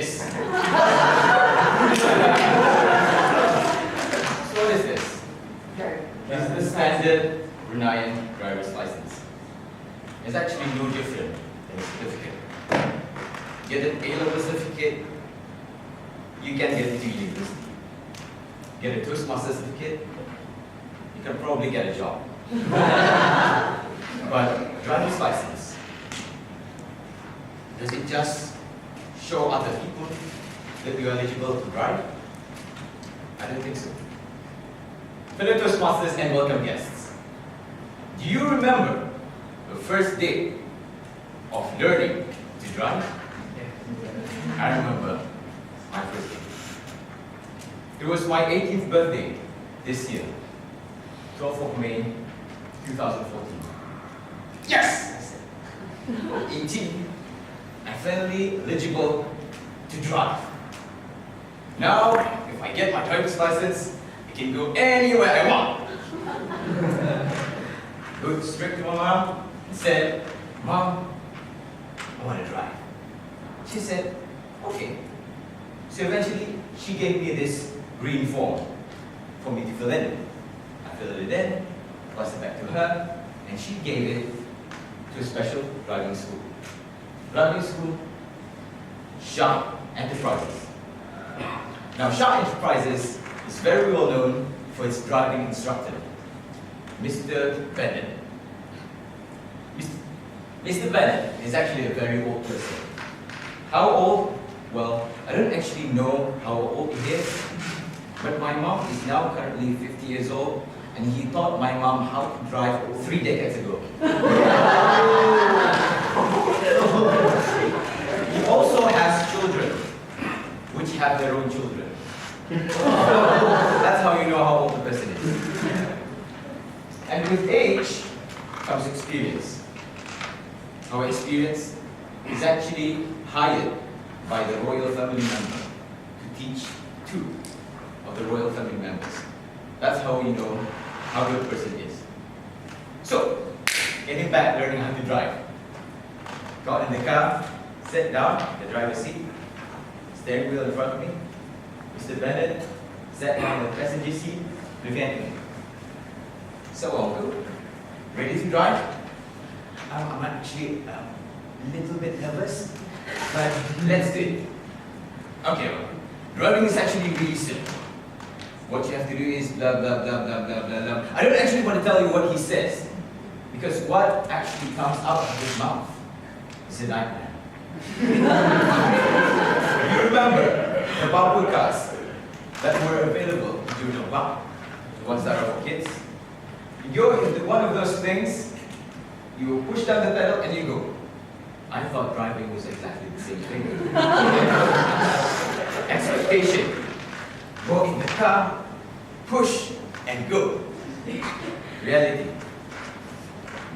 this. So what is this? This is the standard Bruneian driver's license. It's actually no different than a certificate. Get an A-level certificate, you can get into university. Get a Toastmaster certificate, you can probably get a job. But driver's license, does it just show other people that you're eligible to drive? I don't think so. Fellow Toastmasters and welcome guests, do you remember the first day of learning to drive? I remember my first day. It was my 18th birthday this year, 12th of May, 2014. Yes! I said, 18, I'm finally eligible to drive. Now, if I get my driver's license, I can go anywhere I want. Looked straight to my mom and said, Mom, I want to drive. She said, okay. So eventually, she gave me this green form for me to fill in. I filled it in, passed it back to her, and she gave it to a special driving school. Driving school, Sharp Enterprises. Now, Sharp Enterprises is very well known for its driving instructor, Mr. Bennett. Mr. Bennett is actually a very old person. How old? Well, I don't actually know how old he is, but my mom is now currently 50 years old, and he taught my mom how to drive 3 decades ago. He also has children, which have their own children. That's how you know how old the person is. And with age comes experience. Our experience is actually hired by the royal family member to teach 2 of the royal family members. That's how you know how good a person is. So, getting back, learning how to drive. Got in the car, sat down, the driver's seat, steering wheel in front of me. Mr. Bennett sat down in the passenger seat, looking at me. So, Uncle, ready to drive? I'm actually a little bit nervous, but let's do it. Okay, well, driving is actually really simple. What you have to do is blah, blah, blah, blah, blah, blah, blah. I don't actually want to tell you what he says, because what actually comes out of his mouth is a nightmare. You remember the bumper cars that were available during the bump, the ones that are for kids? You go into one of those things, you push down the pedal and you go. I thought driving was exactly the same thing. Expectation. Go in the car, push and go. Reality.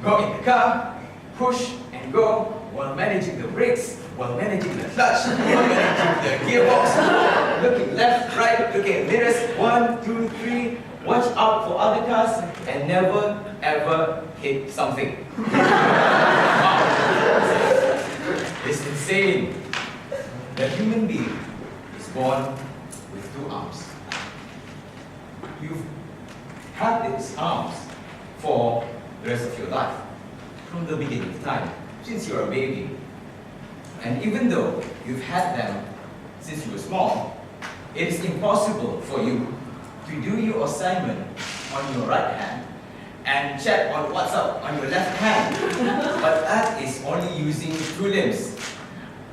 Go in the car, push and go while managing the brakes, while managing the clutch, while managing the gearbox, looking left, right, looking at mirrors, 1, 2, 3, watch out for other cars, and never ever hit something. Wow. It's insane. The human being is born with 2 arms. You've had these arms for the rest of your life, from the beginning of time, since you're a baby. And even though you've had them since you were small, it is impossible for you to do your assignment on your right hand and check on WhatsApp on your left hand. But that is only using 2 limbs.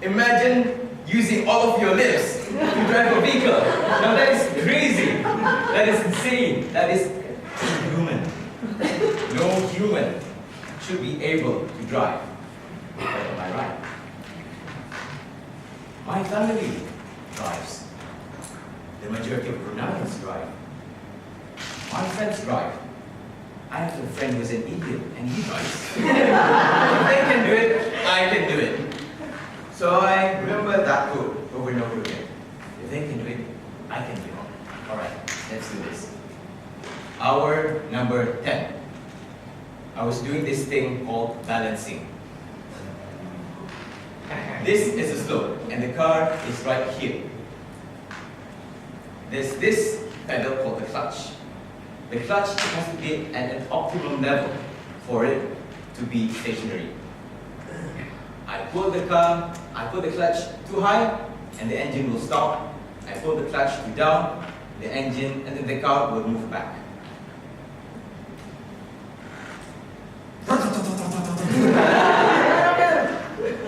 Imagine using all of your limbs to drive a vehicle. Now that is crazy. That is insane. That is inhuman. No human should be able to drive. Am I right? My family drives. The majority of Bruneians drive. My friends drive. I have a friend who's an Indian and he drives. If they can do it, I can do it. So I remember that quote over and over again. If they can do it, I can do it. Alright, let's do this. Hour number 10. I was doing this thing called balancing. this is a slope, and the car is right here. There's this pedal called the clutch. The clutch has to be at an optimum level for it to be stationary. I pull the clutch too high, and the engine will stop. I pull the clutch too down, the engine, and then the car will move back.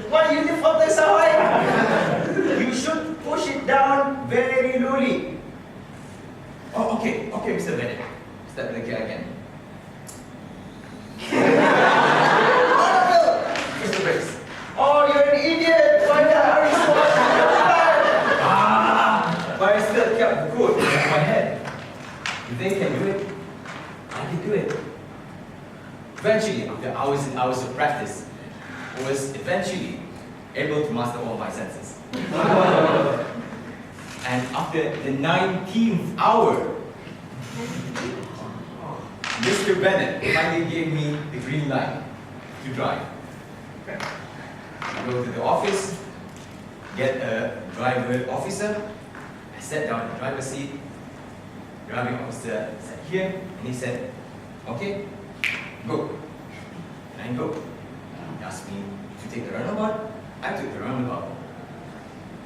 Why you default this high? You should push it down very lowly. Oh, okay, Mr. Bennett. Step the gear again. Mr. Briggs. Oh, you're an idiot! Why the hell are you so But I still kept the code in my head. You think I can do it? I can do it. Eventually, after hours and hours of practice, I was eventually able to master all my senses. And after the 19th hour, Mr. Bennett finally gave me the green light to drive. I go to the office, get a driver officer. I sat down in the driver's seat. The driving officer sat here, and he said, "Okay, go." And I go. He asked me to take the roundabout. I took the roundabout.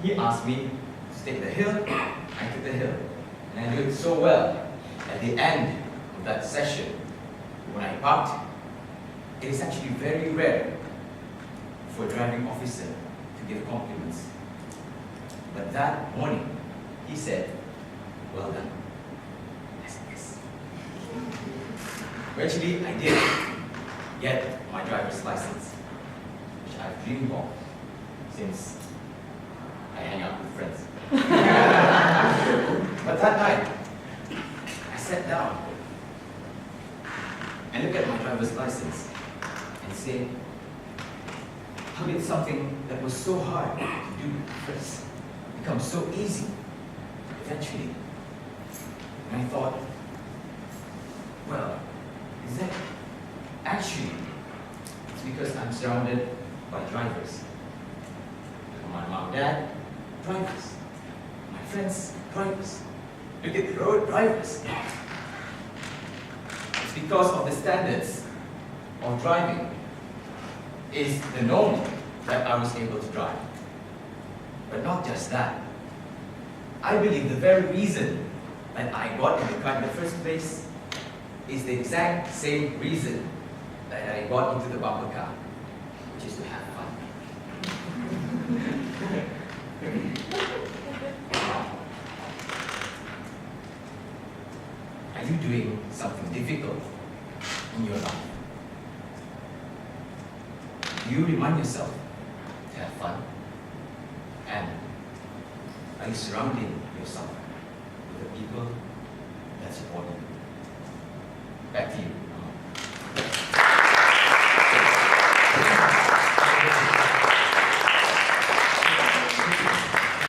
He asked me to take the hill. I took the hill. And I did so well. At the end of that session, when I parked, it is actually very rare for a driving officer to give compliments. But that morning, he said, "Well done." I said, "Yes." Eventually, I did get my driver's license, which I've dreamed of since I hang out with friends. But that night, I sat down and looked at my driver's license and said, how did something that was so hard to do first become so easy eventually? And I thought, well, is that actually, it's because I'm surrounded by drivers. My mom, dad, drivers. My friends, drivers. Look at the road, drivers. It's because of the standards of driving is the norm that I was able to drive. But not just that. I believe the very reason that I got in the car in the first place is the exact same reason that I got into the bumper car, which is to have fun. Are you doing something difficult in your life? Do you remind yourself to have fun? And are you surrounding yourself with the people that support you? Back to you.